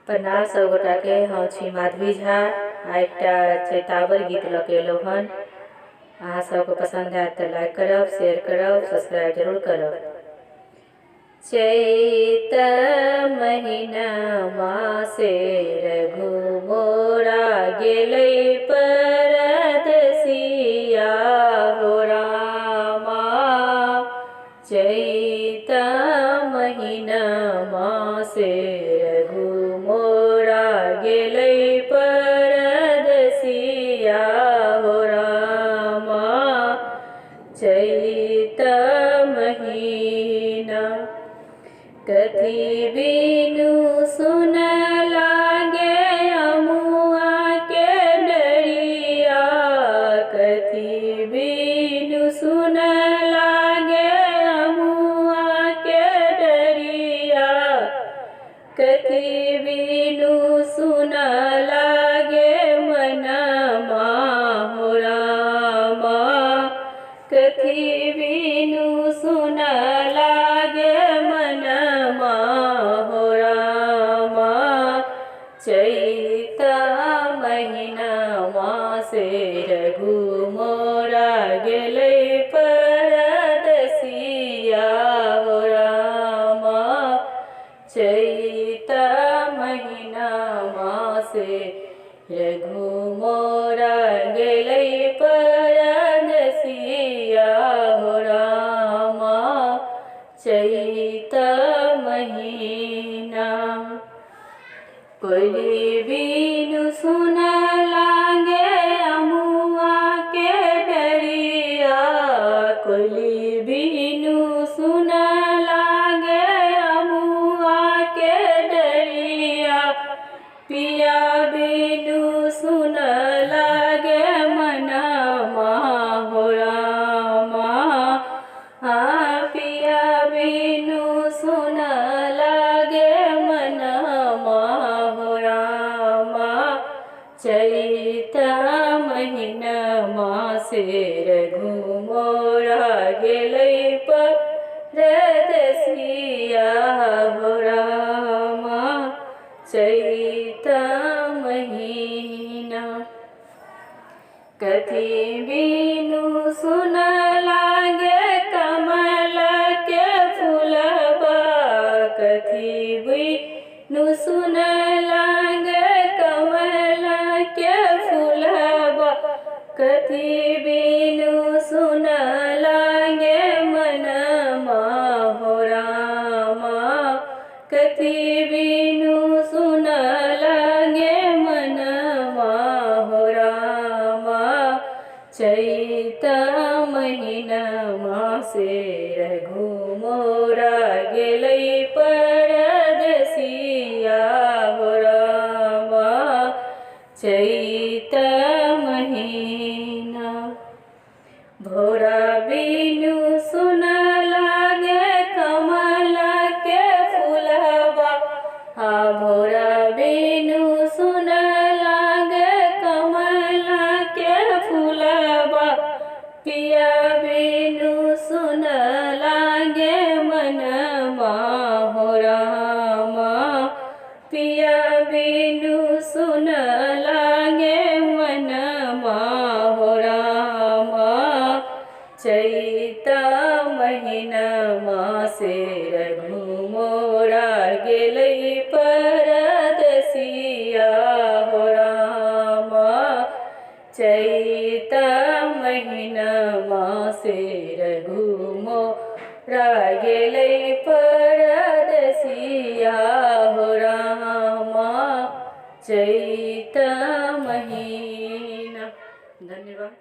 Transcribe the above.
प्रणाम सब गोटा के। हम छी माधवी झा। एकटा चैतावर गीत लकेलहुँ हन। अहाँ सबके पसंद आयत तो लाइक करब, शेयर करब, सब्सक्राइब जरूर करब। चैत महीना से रघु मोरा गेलै परदेसिया हो रामा। चैत महीना से रघु मोरा गेलै परदेसिया हो रामा। चैत महीना कथी बिनु सुन लागे अमुआ के डरिया। कथी बिनु सुन लागे अमुआ के डरिया। कथी बिनु सुन लागे मनमा हो रामा। कथी बिनु सुन लागे मनमा हो रामा। चैत महीना से रघु मोरा गेलै परदेसिया हो रामा। चैत महीना से रघु मोरा गेलै परदेसिया हो रामा। चैत महीना कोयली बिनु सुन लागे अमुआ के डरिया। कोयली बिनु सुन लागे अमुआ के डरिया। पिया बिनु सुन लागे मनमा हो रामा। पिया बिनु सुन लागे मनमा हो रामा। चैत महीना से रघु मोरा गेलै परदेसिया हो रामा। चैत महीना कथी बिनु सुन लागे कमल के फूलबा। कथी बिनु सुन लागे कमल के फूलबा। कथी बिनु सुन लागे मनमा हो रामा। कथी बिनु सुन लागे मनमा हो रामा। चैत महीना से रघु मोरा गेलै परदेसिया हो रामा। चैत महीना भोरा बिनु सुन लागे कमल के फूलबा। भोरा बिनु सुन लागे कमल के फूलबा। पिया बिनु सुन लागे मनमा हो रामा। पिया बिनु सुन लागे मनमा हो रामा। चैत महीना से रघु मोरा गेलै परदेसिया हो रामा। चैत महीना से रघु मोरा गेलै परदेसिया हो रामा। चैत महीना। धन्यवाद।